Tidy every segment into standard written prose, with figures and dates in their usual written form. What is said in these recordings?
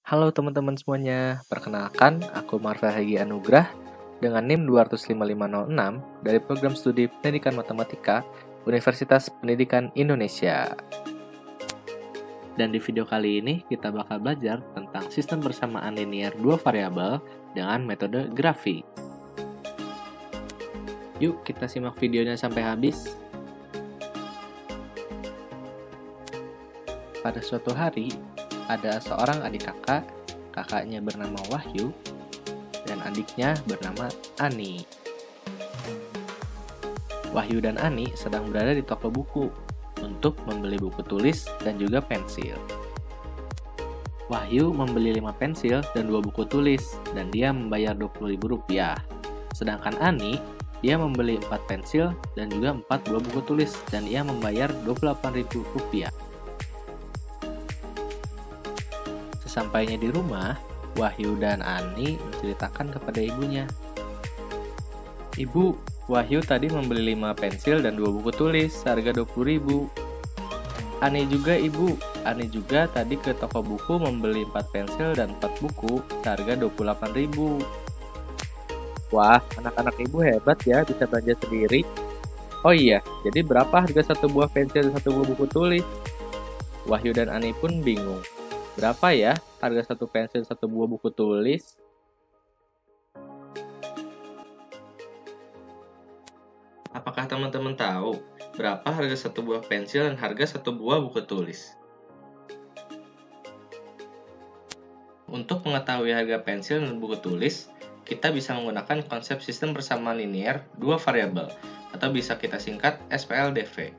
Halo teman-teman semuanya, perkenalkan aku Marva Hegi Anugrah dengan NIM 25506 dari Program Studi Pendidikan Matematika Universitas Pendidikan Indonesia. Dan di video kali ini kita bakal belajar tentang sistem persamaan linier dua variabel dengan metode grafik. Yuk kita simak videonya sampai habis. Pada suatu hari, ada seorang adik kakak, kakaknya bernama Wahyu, dan adiknya bernama Ani. Wahyu dan Ani sedang berada di toko buku untuk membeli buku tulis dan juga pensil. Wahyu membeli 5 pensil dan 2 buku tulis, dan dia membayar Rp20.000. Sedangkan Ani, dia membeli 4 pensil dan juga 4 buah buku tulis, dan ia membayar Rp28.000. Sesampainya di rumah, Wahyu dan Ani menceritakan kepada ibunya. "Ibu, Wahyu tadi membeli 5 pensil dan 2 buku tulis, harga Rp20.000. Ani juga ibu, Ani juga tadi ke toko buku membeli 4 pensil dan 4 buku, harga Rp28.000. Wah, anak-anak ibu hebat ya, bisa belanja sendiri. Oh iya, jadi berapa harga satu buah pensil dan satu buah buku tulis?" Wahyu dan Ani pun bingung. Berapa ya harga satu pensil satu buah buku tulis? Apakah teman-teman tahu berapa harga satu buah pensil dan harga satu buah buku tulis? Untuk mengetahui harga pensil dan buku tulis, kita bisa menggunakan konsep sistem persamaan linier dua variabel, atau bisa kita singkat SPLDV.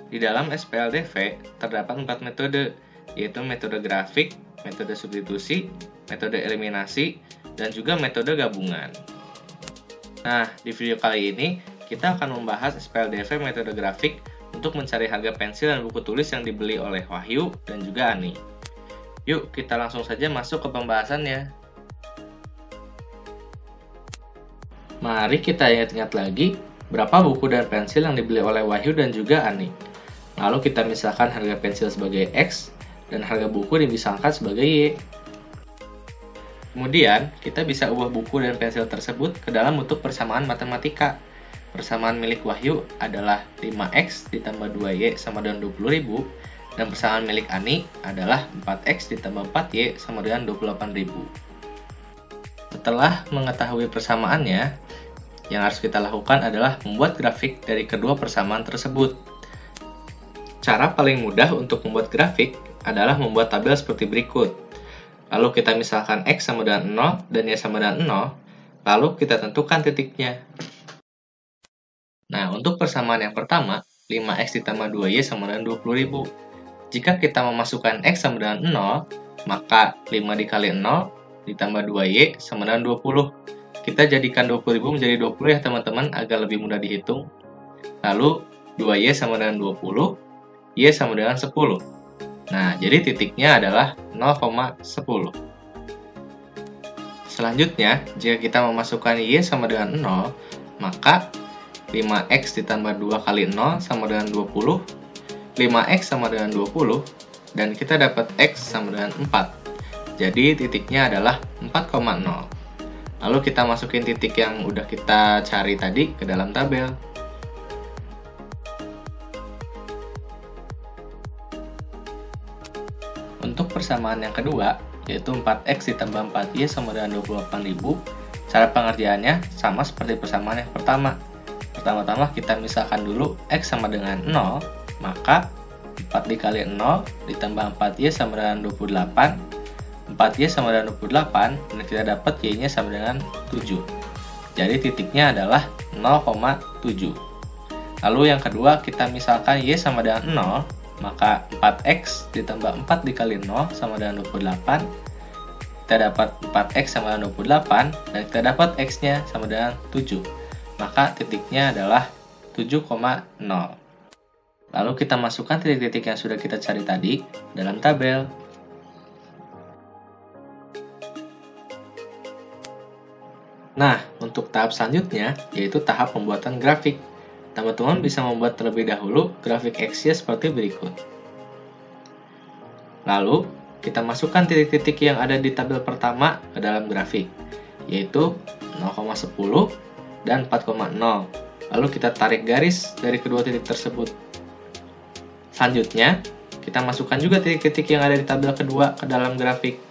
Di dalam SPLDV terdapat 4 metode, yaitu metode grafik, metode substitusi, metode eliminasi, dan juga metode gabungan. Nah, di video kali ini, kita akan membahas SPLDV metode grafik untuk mencari harga pensil dan buku tulis yang dibeli oleh Wahyu dan juga Ani. Yuk, kita langsung saja masuk ke pembahasannya. Mari kita ingat-ingat lagi, berapa buku dan pensil yang dibeli oleh Wahyu dan juga Ani. Lalu kita misalkan harga pensil sebagai X, dan harga buku dimisalkan sebagai Y. Kemudian, kita bisa ubah buku dan pensil tersebut ke dalam bentuk persamaan matematika. Persamaan milik Wahyu adalah 5X ditambah 2Y sama dengan 20.000, dan persamaan milik Ani adalah 4X ditambah 4Y sama dengan 28.000. Setelah mengetahui persamaannya, yang harus kita lakukan adalah membuat grafik dari kedua persamaan tersebut. Cara paling mudah untuk membuat grafik adalah membuat tabel seperti berikut. Lalu kita misalkan X sama dengan 0 dan Y sama dengan 0, lalu kita tentukan titiknya. Nah, untuk persamaan yang pertama, 5X ditambah 2Y sama dengan 20.000. Jika kita memasukkan X sama dengan 0, maka 5 dikali 0 ditambah 2Y sama dengan 20. Kita jadikan 20.000 menjadi 20 ya teman-teman, agar lebih mudah dihitung. Lalu 2Y sama dengan 20, Y sama dengan 10. Nah, jadi titiknya adalah 0,10. Selanjutnya, jika kita memasukkan Y sama dengan 0, maka 5X ditambah 2 kali 0 sama dengan 20, 5X sama dengan 20, dan kita dapat X sama dengan 4. Jadi titiknya adalah 4,0. Lalu kita masukin titik yang udah kita cari tadi ke dalam tabel. Untuk persamaan yang kedua, yaitu 4X ditambah 4Y sama dengan 28.000, cara pengerjaannya sama seperti persamaan yang pertama. Pertama-tama kita misalkan dulu X sama dengan 0, maka 4 dikali 0 ditambah 4Y sama dengan 28, 4Y sama dengan 28, dan kita dapat Y-nya sama dengan 7. Jadi titiknya adalah 0,7. Lalu yang kedua, kita misalkan Y sama dengan 0, maka 4X ditambah 4 dikali 0 sama dengan 28. Kita dapat 4X sama dengan 28, dan kita dapat X-nya sama dengan 7. Maka titiknya adalah 7,0. Lalu kita masukkan titik-titik yang sudah kita cari tadi dalam tabel. Nah, untuk tahap selanjutnya, yaitu tahap pembuatan grafik. Teman-teman bisa membuat terlebih dahulu grafik X-Y seperti berikut. Lalu, kita masukkan titik-titik yang ada di tabel pertama ke dalam grafik, yaitu 0,10 dan 4,0. Lalu kita tarik garis dari kedua titik tersebut. Selanjutnya, kita masukkan juga titik-titik yang ada di tabel kedua ke dalam grafik,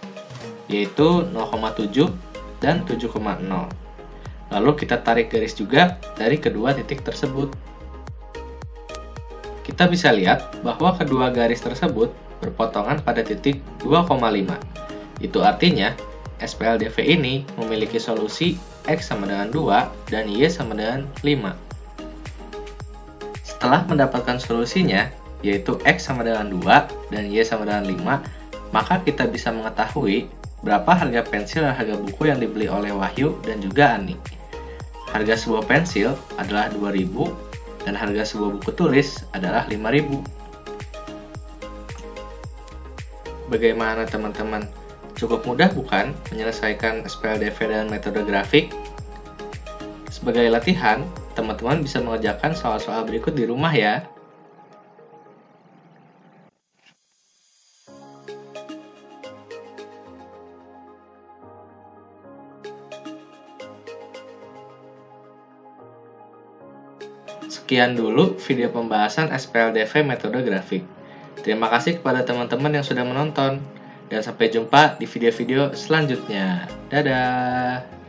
yaitu 0,7 dan 7,0. Lalu kita tarik garis juga dari kedua titik tersebut. Kita bisa lihat bahwa kedua garis tersebut berpotongan pada titik 2,5. Itu artinya, SPLDV ini memiliki solusi X sama dengan 2 dan Y sama dengan 5. Setelah mendapatkan solusinya, yaitu X sama dengan 2 dan Y sama dengan 5, maka kita bisa mengetahui berapa harga pensil dan harga buku yang dibeli oleh Wahyu dan juga Ani. Harga sebuah pensil adalah 2.000 dan harga sebuah buku tulis adalah 5.000. Bagaimana teman-teman? Cukup mudah bukan menyelesaikan SPLDV dengan metode grafik? Sebagai latihan, teman-teman bisa mengerjakan soal-soal berikut di rumah ya. Sekian dulu video pembahasan SPLDV metode grafik. Terima kasih kepada teman-teman yang sudah menonton, dan sampai jumpa di video-video selanjutnya. Dadah!